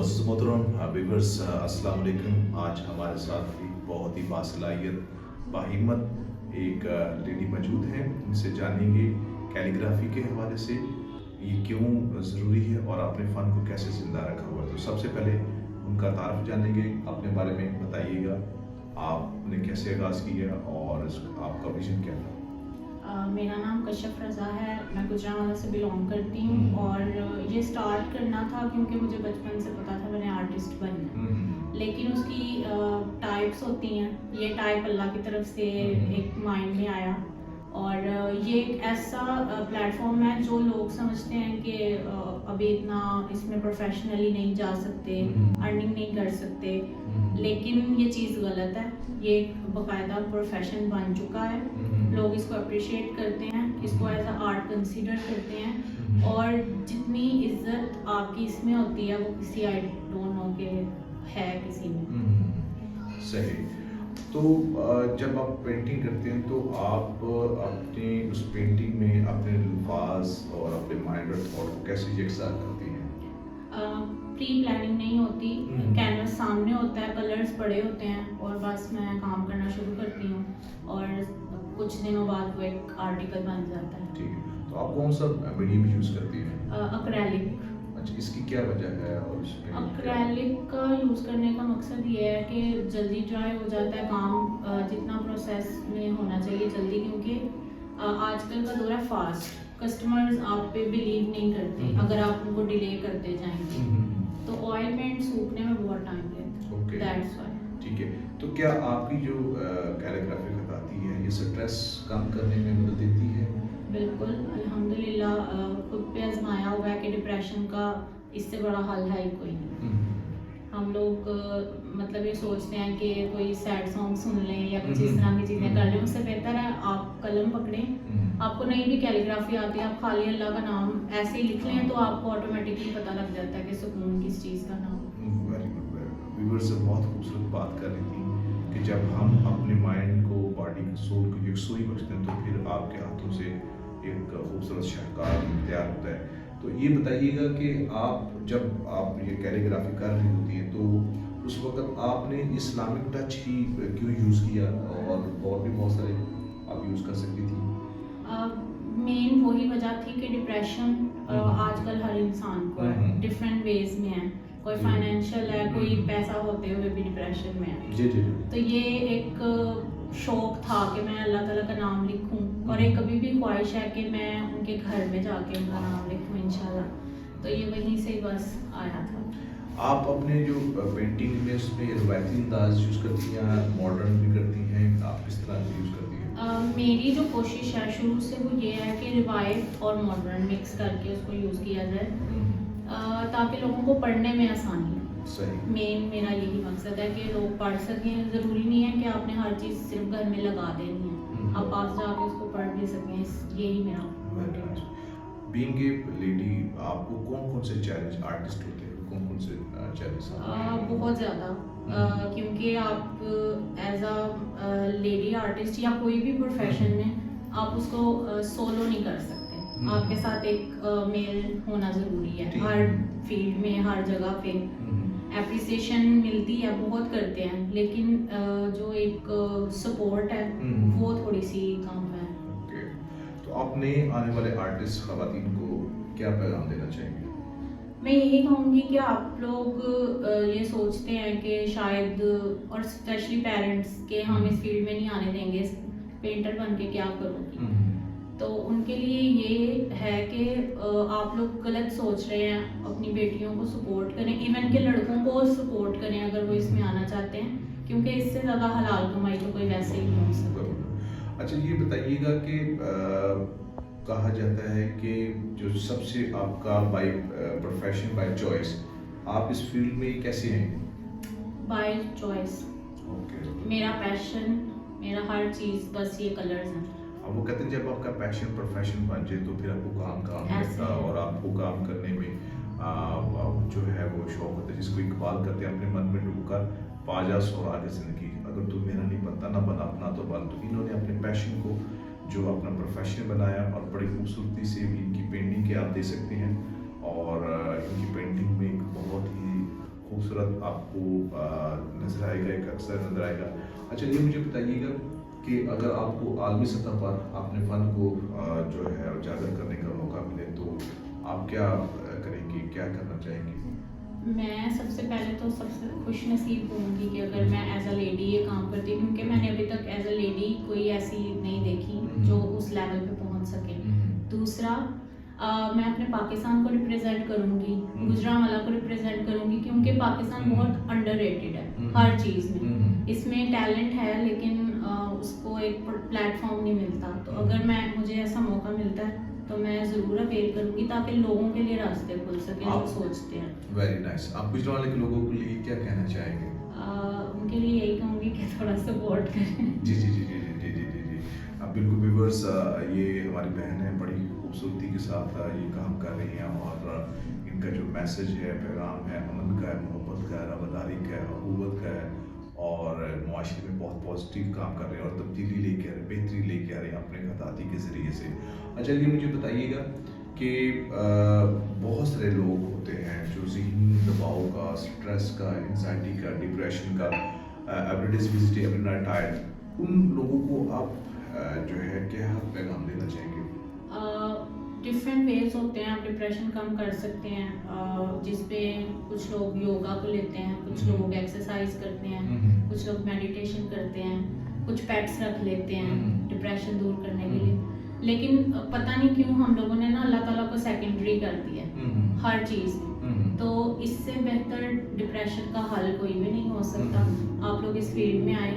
मुअज़्ज़ज़ मोहतरम व्यूअर्स, अस्सलाम वालेकुम। आज हमारे साथ एक बहुत ही बासलाहियत, बाहिम्मत एक लेडी मौजूद हैं। इनसे जानेंगे कैलीग्राफी के हवाले से ये क्यों ज़रूरी है और अपने फ़न को कैसे ज़िंदा रखा हुआ है। तो सबसे पहले उनका तारुफ़ जानेंगे, अपने बारे में बताइएगा, आपने कैसे आगाज़ किया और आपका विज़न क्या था? मेरा नाम कश्यप रज़ा है। मैं गुजरांवाला से बिलोंग करती हूँ हम्म। और ये स्टार्ट करना था क्योंकि मुझे बचपन से पता था मैंने आर्टिस्ट बनना है। हम्म। लेकिन उसकी टाइप्स होती हैं। ये टाइप अल्लाह की तरफ से एक माइंड में आया और ये एक ऐसा प्लेटफॉर्म है जो लोग समझते हैं कि अभी इतना इसमें प्रोफेशनली नहीं जा सकते, अर्निंग नहीं कर सकते, लेकिन ये चीज़ गलत है। ये एक बाकायदा प्रोफेशन बन चुका है। लोग इसको अप्रिशिएट करते हैं, इसको एज अ आर्ट कंसीडर करते हैं और जितनी इज्जत आपकी इसमें होती है वो किसी आई डोंट नो के है किसी में। सही। तो जब आप पेंटिंग करते हैं तो आप अपने उस पेंटिंग में अपने अल्फाज और अपने माइंड और थॉट को कैसे यकसा करती हैं? प्री प्लानिंग नहीं होती। कैनवस सामने होता है, कलर्स पड़े होते हैं और बस मैं काम करना शुरू करती हूँ और कुछ दिनों बाद वो एक आर्टिकल बन जाता है। ठीक है। तो आप कौन सा मीडियम यूज़ करती हैं? अक्रेलिक। अच्छा, इसकी क्या वजह है और इसमें क्या? अक्रेलिक का यूज़ करने का मकसद ये है कि जल्दी ड्राई हो जाता है काम, जितना प्रोसेस में होना चाहिए जल्दी, क्योंकि आजकल का दौर है फास्ट। कस्टमर्स आप पे बिलीव नहीं करते अगर आप उनको डिले करते जाएंगे, तो ऑयल पेंट सूखने में बहुत टाइम लेता है। Okay, that's why. ठीक है। तो क्या आपकी जो कैलीग्राफी बताती है ये स्ट्रेस कम करने में मदद देती है? बिल्कुल, अल्हम्दुलिल्लाह खुद पे आजमाया हुआ है कि डिप्रेशन का इससे बड़ा हल है ही कोई नहीं। हम लोग मतलब ये सोचते हैं कि कोई सैड सॉन्ग सुन लें या कुछ इस तरह की चीज़ें कर लें, उससे बेहतर है आप कलम पकड़ें। आपको नहीं भी कैलीग्राफी आती है, आप खाली अल्लाह का नाम ऐसे ही लिख लें तो आपको ऑटोमेटिकली पता लग जाता है कि सुकून किस चीज़ का नाम। Very good, very good. Viewers से बहुत खूबसूरत बात कर रही थी कि जब हम अपने माइंड को, बॉडी को, सोल को यकसुई बख्शते हैं तो फिर आपके हाथों से एक खूबसूरत शाहकार तैयार होता है। तो ये बताइएगा कि आप जब आप ये कैलीग्राफी कर रही होती है तो उस वक्त आपने इस्लामिक टच ही क्यों यूज़ किया और भी बहुत सारे आप यूज़ कर सकती थी? मेन वही वजह थी कि डिप्रेशन आजकल हर इंसान को है, डिफरेंट वेज में है। कोई फाइनेंशियल है, कोई पैसा होते हुए भी डिप्रेशन में है। जी जी। तो ये एक शौक था कि मैं अल्लाह ताला का नाम लिखूं और एक कभी भी ख्वाहिश है कि मैं उनके घर में जाके उनका नाम लिखूं इंशाल्लाह। तो ये वहीं से बस आया था। आप अपने जो पेंटिंग में उसमें रवायती अंदाज यूज़ करती हैं, मॉडर्न भी करती हैं, आप किस तरह से यूज़ करती हैं? मेरी जो कोशिश है शुरू से वो ये है कि रिवाइव और मॉडर्न मिक्स करके उसको यूज़ किया जाए, ताकि लोगों को पढ़ने में आसानी हो। सही। मेन मेरा यही मकसद है कि लोग पढ़ सकें। ज़रूरी नहीं है कि आपने हर चीज़ सिर्फ घर में लगा देनी है, आप पास जाके उसको पढ़ भी सकें। यही मेरा मोटिव है। बीइंग ए लेडी, आपको कौन-कौन से चैलेंज आर्टिस्ट होते हैं? कौन-कौन से चैलेंज बहुत ज़्यादा, क्योंकि आप एज अ लेडी आर्टिस्ट या कोई भी प्रोफेशन में आप उसको सोलो नहीं कर सकते। आपके साथ एक मेल होना ज़रूरी है हर फील्ड में, हर जगह पे। एप्रिसिएशन मिलती है, बहुत करते हैं, लेकिन जो एक सपोर्ट है वो थोड़ी सी कम है। ओके। तो आपने आने वाले आर्टिस्ट ख़वातीन को क्या पैगाम देना चाहेंगे? मैं यही कहूँगी कि आप लोग ये सोचते हैं कि शायद, और स्पेशली पेरेंट्स, के हम इस फील्ड में नहीं आने देंगे, पेंटर बन के क्या करोगी। तो उनके लिए ये है कि आप लोग गलत सोच रहे हैं। अपनी बेटियों को सपोर्ट करें, इवन के लड़कों को सपोर्ट करें अगर वो इसमें आना चाहते हैं, क्योंकि इससे ज़्यादा हलाल कमाई तो कोई वैसे ही नहीं हो सकती। अच्छा, ये बताइएगा कि कहा जाता है कि जो सबसे आपका बाय प्रोफेशन, बाय चॉइस, आप इस फील्ड में कैसे हैं? By choice. ओके। मेरा पैशन, मेरा हर चीज़ बस ये कलर्स हैं। अब वो कहते हैं जब आपका पैशन प्रोफेशन बन जाए तो फिर आपको काम लगता है और आपको काम करने में जो है वो शौक होता है, जिसको इकबाल करते हैं, अपने मन में डूबकर पा जा सौराग ज़िंदगी, अगर तू मेरा नहीं बनता ना बना अपना तो बन। तो इन्होंने अपने पैशन को जो अपना प्रोफेशन बनाया और बड़ी खूबसूरती से भी इनकी पेंटिंग के आप दे सकते हैं और इनकी पेंटिंग में एक बहुत ही खूबसूरत आपको नज़र आएगा, एक अक्सर नज़र आएगा। अच्छा, ये मुझे बताइएगा कि अगर आपको आलमी सतह पर अपने फ़न को जो है उजागर करने का मौका मिले तो आप क्या करेंगी, क्या करना चाहेंगी? मैं सबसे पहले तो सबसे खुश नसीब होंगी कि अगर मैं एज अ लेडी ये काम करती हूँ, क्योंकि मैंने अभी तक एज अ लेडी कोई ऐसी नहीं देखी जो उस लेवल पे पहुँच सके। दूसरा, मैं अपने पाकिस्तान को रिप्रेजेंट करूँगी, गुजरांवाला को रिप्रेजेंट करूँगी, क्योंकि पाकिस्तान बहुत अंडररेटेड है हर चीज़ में। इसमें टैलेंट है लेकिन उसको एक प्लेटफॉर्म नहीं मिलता। तो अगर मुझे ऐसा मौका मिलता है तो मैं ज़रूर अवेल करूँगी ताकि लोगों के लिए रास्ते खुल सके जो सोचते हैं। Very nice. आप गुजरात के लोगों के लिए क्या कहना चाहेंगे? उनके लिए यही कहूँगी कि थोड़ा सपोर्ट करें। जी, जी, जी, जी, जी, जी, जी, जी, जी। बिल्कुल व्यूअर्स, ये हमारी बहन है, बड़ी खूबसूरती के साथ ये काम कर रही हैं और इनका जो मैसेज है, पैगाम है, अमन का है, मोहब्बत का है, रवादारी का है, अखुवत का है और मुआशरे में बहुत पॉजिटिव काम कर रहे हैं और तब्दीली लेके आ रहे हैं, बेहतरी लेके आ रहे हैं अपने खताती के ज़रिए से। अच्छा, ये मुझे बताइएगा कि बहुत सारे लोग होते हैं जो ज़हनी दबाव का, स्ट्रेस का, एंग्जाइटी का, डिप्रेशन का, every days visit every night tired, उन लोगों को आप जो है क्या पैगाम देना चाहेंगे? डिफरेंट वेज होते हैं, आप डिप्रेशन कम कर सकते हैं, जिसपे कुछ लोग योगा को लेते हैं, कुछ लोग एक्सरसाइज करते हैं, कुछ लोग मेडिटेशन करते हैं, कुछ पेट्स रख लेते हैं डिप्रेशन दूर करने के लिए। लेकिन पता नहीं क्यों हम लोगों ने ना अल्लाह ताला को सेकेंडरी कर दिया है हर चीज़ में। तो इससे बेहतर डिप्रेशन का हल कोई भी नहीं हो सकता। आप लोग इस फील्ड में आए,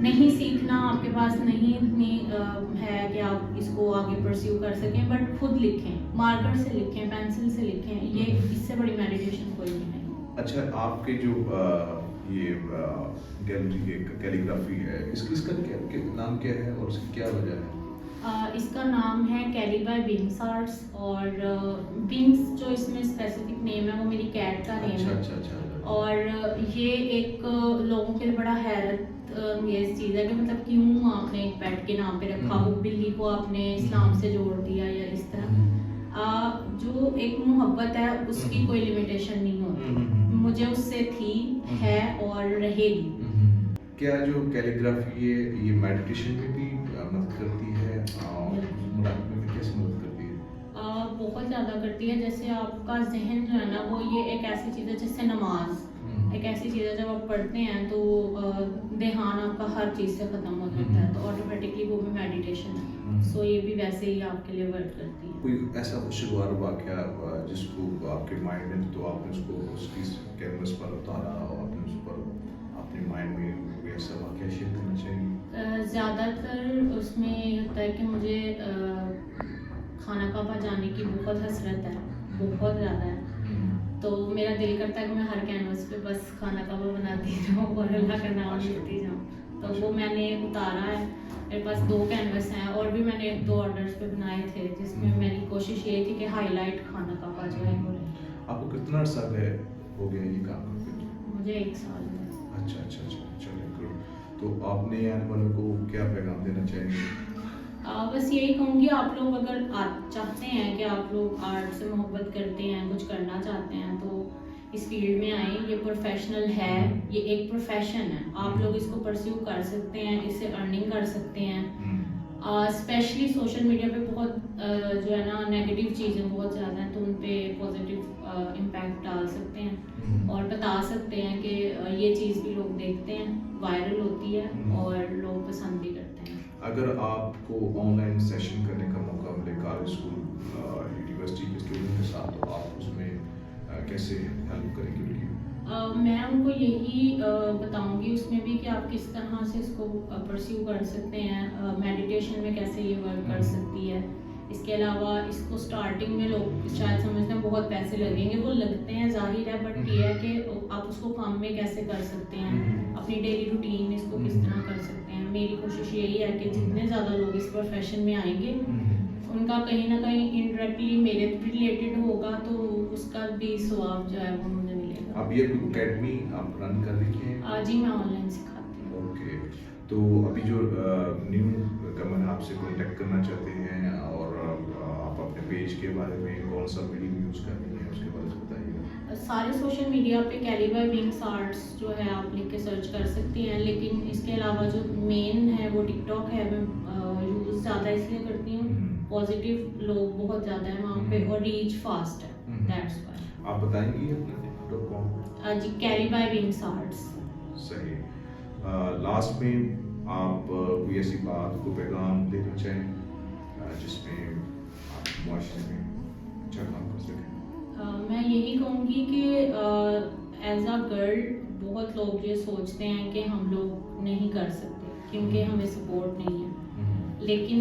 नहीं सीखना आपके पास नहीं इतनी है कि आप इसको आगे परस्यू कर सकें, बट खुद लिखें, मार्कर से लिखें, पेंसिल से लिखें, ये इससे बड़ी मेडिटेशन कोई भी नहीं। अच्छा, आपके जो ये गैलरी के कैलीग्राफी है, इसका नाम क्या है और उसकी क्या वजह है? इसका नाम है कैली बाय बिंग्स आर्ट्स और बिंग्स जो इसमें स्पेसिफिक नेम है वो मेरी कैट का नेम है। अच्छा। और ये एक लोगों के लिए बड़ा हैरत ये चीज़ है कि मतलब क्यों आपने एक पेट के नाम पे रखा, वो बिल्ली को आपने इस्लाम से जोड़ दिया या इस तरह। जो एक मोहब्बत है उसकी कोई लिमिटेशन नहीं होती, मुझे उससे थी, है और रहेगी। क्या जो कैलीग्राफी है ये मेडिटेशन में भी मदद करती है और मुराकबे में कैसे मदद करती है? बहुत ज़्यादा करती है। जैसे आपका जहन जो है ना वो ये एक ऐसी चीज़ है जैसे नमाज एक ऐसी चीज़ है, जब आप पढ़ते हैं तो ध्यान आपका हर चीज़ से ख़त्म हो जाता है, तो ऑटोमेटिकली वो भी मेडिटेशन है। सो ये भी वैसे ही आपके लिए वर्क करती है। कोई ऐसा खुशगवार वाक़या जिसको आपके माइंड में तो आपने उसको उसकी कैनवस पर उतारा और आपने उस पर अपने माइंड में कोई ऐसा वाक़या शेयर करना चाहिए? ज़्यादातर उसमें ये होता है कि मुझे खाना काबा जाने की बहुत हसरत है, बहुत ज़्यादा है। तो मेरा दिल करता है कि मैं हर कैनवस पे बस खाना काबा बनाती जाऊँ और अल्लाह का नाम लेती जाऊँ। तो वो मैंने उतारा है। मेरे पास 2 कैनवस हैं और भी मैंने 2 ऑर्डर्स पे बनाए थे, जिसमें मेरी कोशिश ये थी कि हाईलाइट खाना काबा जो है वो रहे। आपको कितना अर्सा हो गया ये काम करते? मुझे 1 साल हुआ। अच्छा, चलिए गुड। तो आपने आने वालों को क्या पैगाम देना चाहेंगे? बस यही कहूँगी, आप लोग अगर चाहते हैं कि आप लोग आर्ट से मोहब्बत करते हैं, कुछ करना चाहते हैं, तो इस फील्ड में आए। ये प्रोफेशनल है, ये एक प्रोफेशन है, आप लोग इसको परस्यू कर सकते हैं, इससे अर्निंग कर सकते हैं। स्पेशली सोशल मीडिया पे बहुत जो है ना नेगेटिव चीज़ें बहुत ज़्यादा हैं, तो उन पे पॉजिटिव इम्पैक्ट डाल सकते हैं और बता सकते हैं कि ये चीज़ भी लोग देखते हैं, वायरल होती है और लोग पसंद भी करते हैं। अगर आपको ऑनलाइन सेशन करने का मौका मिले कॉलेज, स्कूल, यूनिवर्सिटी के स्टूडेंट के साथ, तो आप उसमें कैसे हेल्प करेंगे उनकी? मैं उनको यही बताऊंगी उसमें भी कि आप किस तरह से इसको परस्यू कर सकते हैं, मेडिटेशन में कैसे ये वर्क कर सकती है। इसके अलावा इसको स्टार्टिंग में लोग शायद समझते हैं बहुत पैसे लगेंगे, वो लगते हैं ज़ाहिर है, बट ये है कि आप उसको काम में कैसे कर सकते हैं, अपनी डेली रूटीन में इसको किस तरह कर सकते हैं। मेरी कोशिश यही है कि जितने ज़्यादा लोग इस प्रोफेशन में आएंगे उनका कहीं ना कहीं इनडायरेक्टली मेरे रिलेटेड होगा, तो उसका भी स्वाब जो है वो मुझे मिलेगा। आप ये एकेडमी आप रन कर रही हैं? जी, मैं ऑनलाइन सिखाती हूँ। ओके, तो अभी जो न्यू कमर आपसे कांटेक्ट करना चाहते हैं और आप अपने पेज के बारे में कौन सा मीडियम यूज़ कर रही हैं उसके बारे में बताइएगा। सारे सोशल मीडिया पे कैली बाय विंग्स आर्ट्स जो है आप लिख के सर्च कर सकती हैं, लेकिन इसके अलावा जो मेन है वो टिकटॉक है। मैं यूज़ ज़्यादा इसलिए करती हूँ, पॉजिटिव लोग बहुत ज़्यादा हैं वहाँ पे और रीच फास्ट है, दैट्स व्हाई। आप बताएंगी अपने टिकटॉक को? जी, कैली बाय विंग्स आर्ट्स। सही। लास्ट में आप कोई ऐसी बात को पैगाम देना चाहें जिसमें आप मुआशरे में अच्छा काम कर सकें? मैं यही कहूँगी कि एज अ गर्ल बहुत लोग ये सोचते हैं कि हम लोग नहीं कर सकते क्योंकि हमें सपोर्ट नहीं है, लेकिन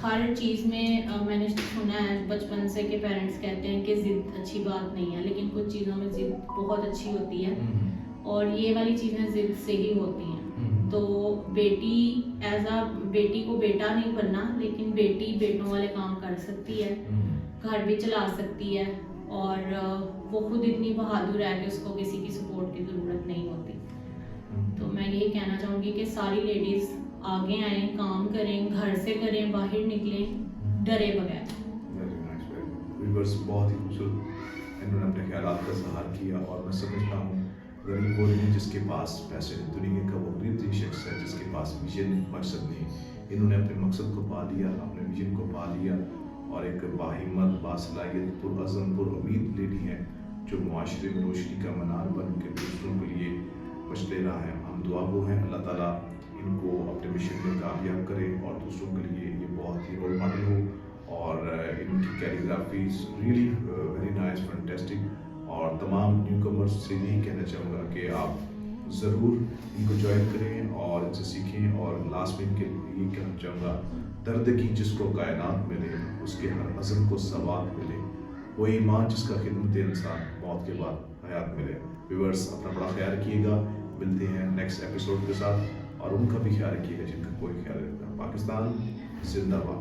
हर चीज़ में मैंने सुना है बचपन से कि पेरेंट्स कहते हैं कि ज़िद अच्छी बात नहीं है, लेकिन कुछ चीज़ों में ज़िद बहुत अच्छी होती है और ये वाली चीज़ें ज़िद से ही होती हैं। तो बेटी एज अ बेटी को बेटा नहीं बनना, लेकिन बेटी बेटों वाले काम कर सकती है, घर भी चला सकती है और वो खुद इतनी बहादुर है कि उसको किसी की सपोर्ट की ज़रूरत नहीं होती। तो मैं यही कहना चाहूँगी कि सारी लेडीज़ आगे आएँ, काम करें, घर से करें, बाहर निकलें डरे बगैर। Very nice, very good. Viewers बहुत ही खूबसूरत इन्होंने अपने ख्यालात का इज़हार किया और मैं समझता हूँ गरीब वो नहीं जिसके पास पैसे नहीं, दुनिया का वो गरीब शख्स है जिसके पास विजन मकसद नहीं। इन्होंने अपने मकसद को पा लिया, अपने विजन को पा लिया और एक बाहिम्मत, बासलाहियत, पुरअज़म, पुरुम्मीद लेडी है जो मुआशरे में रोशनी का मीनार बन के दूसरों के लिए मशले रहा है। हम दुआ गो हैं अल्लाह ताला इनको अपने मिशन में कामयाब करे और दूसरों के लिए ये बहुत ही रोल मॉडल हो और इनकी calligraphy really very nice, fantastic. और तमाम न्यू कमर्स से यही कहना चाहूँगा कि आप ज़रूर इनको ज्वाइन करें और इनसे सीखें। और लास्ट में इनके लिए कहना चाहूँगा, दर्द की जिसको कायनात मिले उसके हर अज़म को सवाब मिले, वो ईमान जिसका खिदमत इंसान मौत के बाद हयात मिले। व्यूअर्स अपना बड़ा ख्याल रखिएगा, मिलते हैं नेक्स्ट एपिसोड के साथ और उनका भी ख्याल रखिएगा जिनका कोई ख्याल रखता। पाकिस्तान जिंदाबाद।